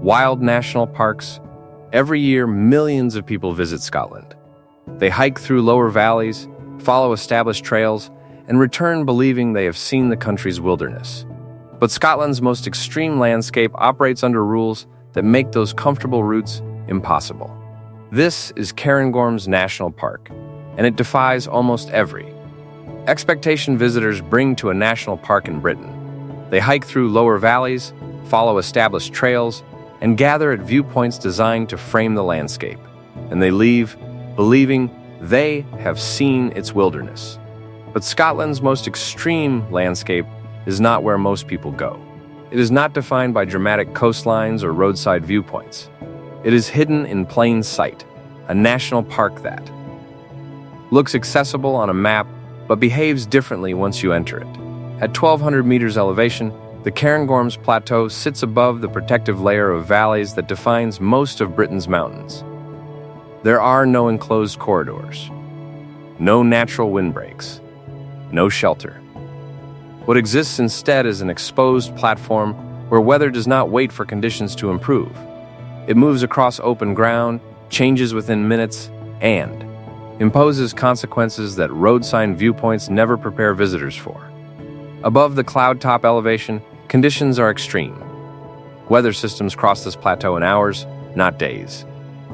Wild national parks. Every year, millions of people visit Scotland. They hike through lower valleys, follow established trails, and return believing they have seen the country's wilderness. But Scotland's most extreme landscape operates under rules that make those comfortable routes impossible. This is Cairngorms National Park, and it defies almost every expectation visitors bring to a national park in Britain. They hike through lower valleys, follow established trails, and gather at viewpoints designed to frame the landscape. And they leave believing they have seen its wilderness. But Scotland's most extreme landscape is not where most people go. It is not defined by dramatic coastlines or roadside viewpoints. It is hidden in plain sight, a national park that looks accessible on a map, but behaves differently once you enter it. At 1,200 meters elevation, the Cairngorms Plateau sits above the protective layer of valleys that defines most of Britain's mountains. There are no enclosed corridors, no natural windbreaks, no shelter. What exists instead is an exposed platform where weather does not wait for conditions to improve. It moves across open ground, changes within minutes, and imposes consequences that road sign viewpoints never prepare visitors for. Above the cloud-top elevation, conditions are extreme. Weather systems cross this plateau in hours, not days.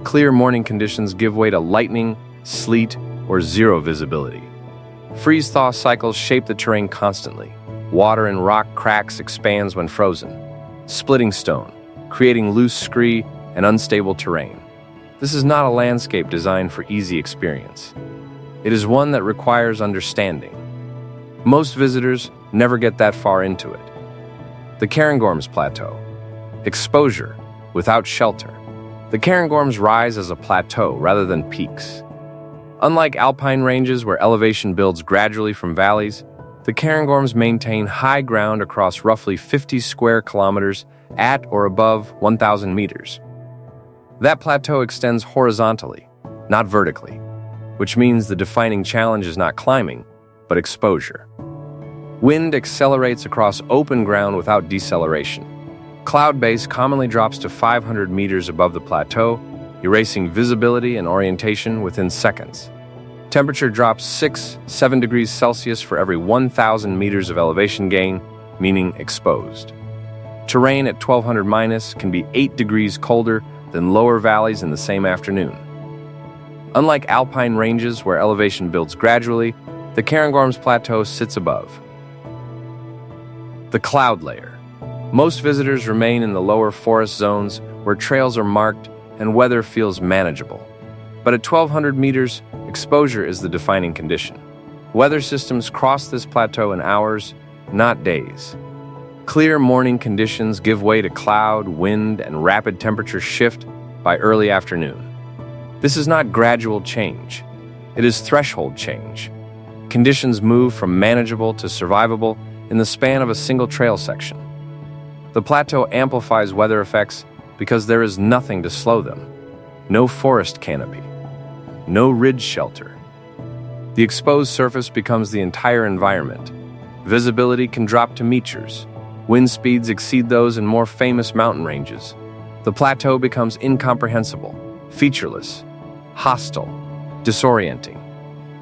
Clear morning conditions give way to lightning, sleet, or zero visibility. Freeze-thaw cycles shape the terrain constantly. Water in rock cracks expands when frozen, splitting stone, creating loose scree and unstable terrain. This is not a landscape designed for easy experience. It is one that requires understanding. Most visitors never get that far into it. The Cairngorms Plateau. Exposure without shelter. The Cairngorms rise as a plateau rather than peaks. Unlike alpine ranges where elevation builds gradually from valleys, the Cairngorms maintain high ground across roughly 50 square kilometers at or above 1,000 meters. That plateau extends horizontally, not vertically, which means the defining challenge is not climbing, but exposure. Wind accelerates across open ground without deceleration. Cloud base commonly drops to 500 meters above the plateau, erasing visibility and orientation within seconds. Temperature drops 6-7 degrees Celsius for every 1,000 meters of elevation gain, meaning exposed. Terrain at 1,200 minus can be 8 degrees colder than lower valleys in the same afternoon. Unlike alpine ranges where elevation builds gradually, the Cairngorms Plateau sits above the cloud layer. Most visitors remain in the lower forest zones where trails are marked and weather feels manageable. But at 1,200 meters, exposure is the defining condition. Weather systems cross this plateau in hours, not days. Clear morning conditions give way to cloud, wind, and rapid temperature shift by early afternoon. This is not gradual change. It is threshold change. Conditions move from manageable to survivable in the span of a single trail section. The plateau amplifies weather effects because there is nothing to slow them. No forest canopy. No ridge shelter. The exposed surface becomes the entire environment. Visibility can drop to meters. Wind speeds exceed those in more famous mountain ranges. The plateau becomes incomprehensible, featureless, hostile, disorienting.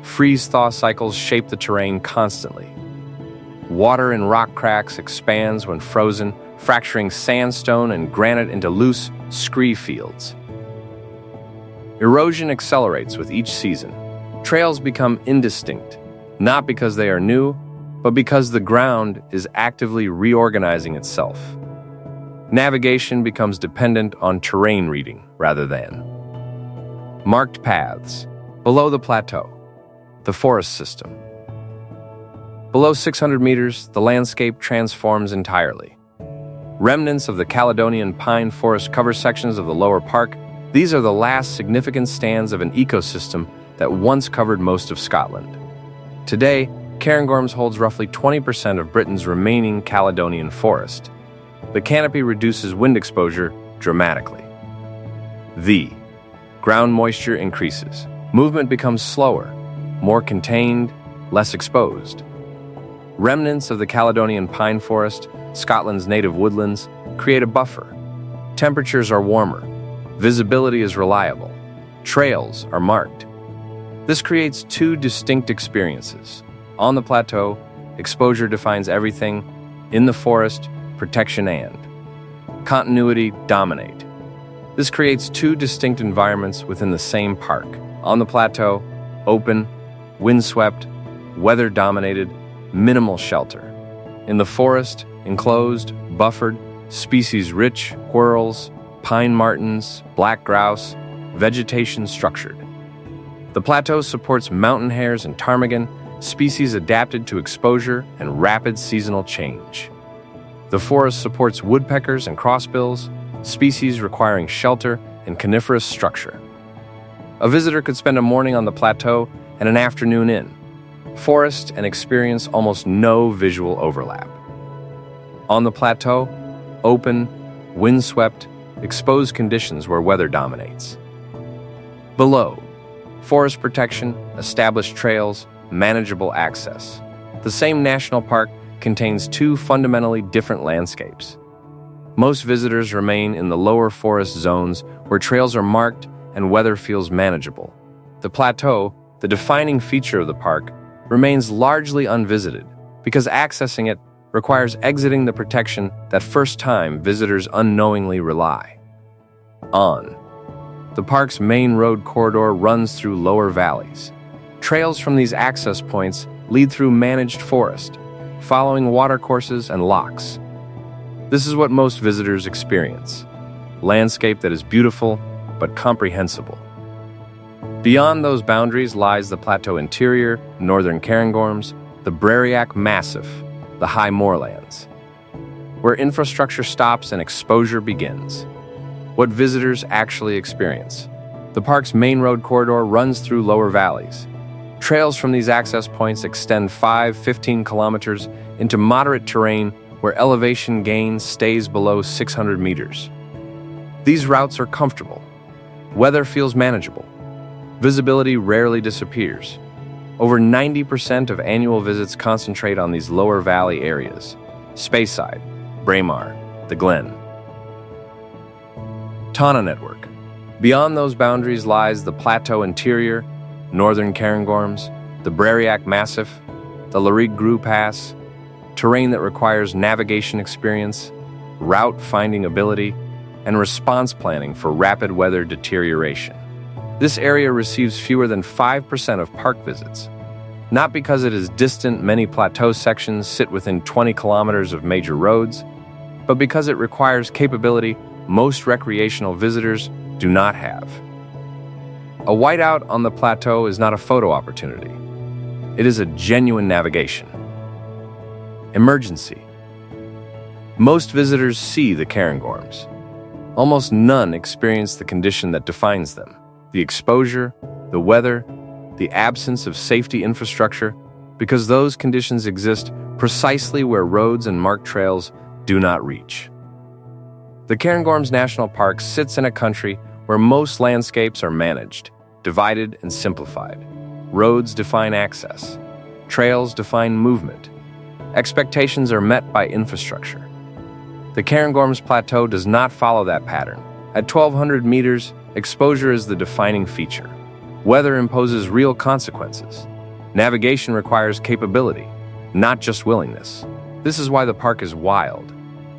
Freeze-thaw cycles shape the terrain constantly. Water in rock cracks expands when frozen, fracturing sandstone and granite into loose, scree fields. Erosion accelerates with each season. Trails become indistinct, not because they are new, but because the ground is actively reorganizing itself. Navigation becomes dependent on terrain reading rather than marked paths. Below the plateau, the forest system. Below 600 meters, the landscape transforms entirely. Remnants of the Caledonian pine forest cover sections of the lower park. These are the last significant stands of an ecosystem that once covered most of Scotland. Today, Cairngorms holds roughly 20% of Britain's remaining Caledonian forest. The canopy reduces wind exposure dramatically. The ground moisture increases. Movement becomes slower, more contained, less exposed. Remnants of the Caledonian pine forest, Scotland's native woodlands, create a buffer. Temperatures are warmer. Visibility is reliable. Trails are marked. This creates two distinct experiences. On the plateau, exposure defines everything. In the forest, protection and continuity dominate. This creates two distinct environments within the same park. On the plateau, open, windswept, weather-dominated, minimal shelter. In the forest, enclosed, buffered, species-rich, squirrels, pine martens, black grouse, vegetation structured. The plateau supports mountain hares and ptarmigan, species adapted to exposure and rapid seasonal change. The forest supports woodpeckers and crossbills, species requiring shelter and coniferous structure. A visitor could spend a morning on the plateau and an afternoon in forest and experience almost no visual overlap. On the plateau, open, windswept, exposed conditions where weather dominates. Below, forest protection, established trails, manageable access. The same national park contains two fundamentally different landscapes. Most visitors remain in the lower forest zones where trails are marked and weather feels manageable. The plateau, the defining feature of the park, remains largely unvisited because accessing it requires exiting the protection that first-time visitors unknowingly rely on. The park's main road corridor runs through lower valleys. Trails from these access points lead through managed forest, following watercourses and lochs. This is what most visitors experience: landscape that is beautiful but comprehensible. Beyond those boundaries lies the plateau interior, northern Cairngorms, the Breriac Massif, the high moorlands, where infrastructure stops and exposure begins. What visitors actually experience. The park's main road corridor runs through lower valleys. Trails from these access points extend 15 kilometers into moderate terrain where elevation gain stays below 600 meters. These routes are comfortable. Weather feels manageable. Visibility rarely disappears. Over 90% of annual visits concentrate on these lower valley areas: Speyside, Braemar, the Glen, Tana Network. Beyond those boundaries lies the plateau interior, northern Cairngorms, the Breriac Massif, the Larigue Gru Pass, terrain that requires navigation experience, route finding ability, and response planning for rapid weather deterioration. This area receives fewer than 5% of park visits. Not because it is distant, many plateau sections sit within 20 kilometers of major roads, but because it requires capability most recreational visitors do not have. A whiteout on the plateau is not a photo opportunity. It is a genuine navigation. Emergency. Most visitors see the Cairngorms. Almost none experience the condition that defines them: the exposure, the weather, the absence of safety infrastructure, because those conditions exist precisely where roads and marked trails do not reach. The Cairngorms National Park sits in a country where most landscapes are managed, divided, and simplified. Roads define access. Trails define movement. Expectations are met by infrastructure. The Cairngorms Plateau does not follow that pattern. At 1,200 meters, exposure is the defining feature. Weather imposes real consequences. Navigation requires capability, not just willingness. This is why the park is wild.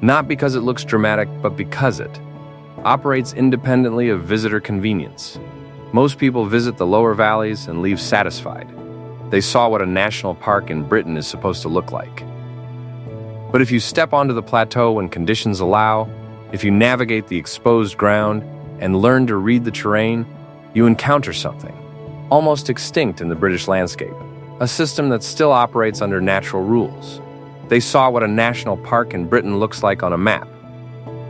Not because it looks dramatic, but because it operates independently of visitor convenience. Most people visit the lower valleys and leave satisfied. They saw what a national park in Britain is supposed to look like. But if you step onto the plateau when conditions allow, if you navigate the exposed ground and learn to read the terrain, you encounter something almost extinct in the British landscape, a system that still operates under natural rules. They saw what a national park in Britain looks like on a map.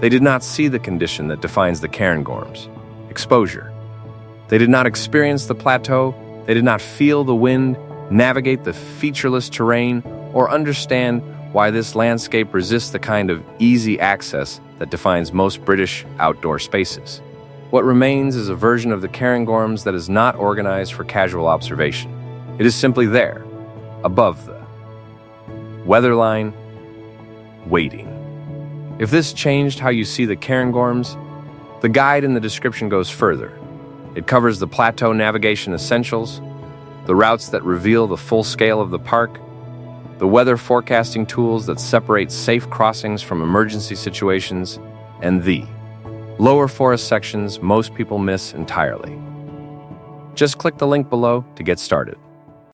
They did not see the condition that defines the Cairngorms: exposure. They did not experience the plateau. They did not feel the wind, navigate the featureless terrain, or understand why this landscape resists the kind of easy access that defines most British outdoor spaces. What remains is a version of the Cairngorms that is not organized for casual observation. It is simply there, above the weatherline, waiting. If this changed how you see the Cairngorms, The guide in the description goes further. It covers the Plateau navigation essentials, the routes that reveal the full scale of the park, the weather forecasting tools that separate safe crossings from emergency situations, and the lower forest sections most people miss entirely. Just click the link below to get started.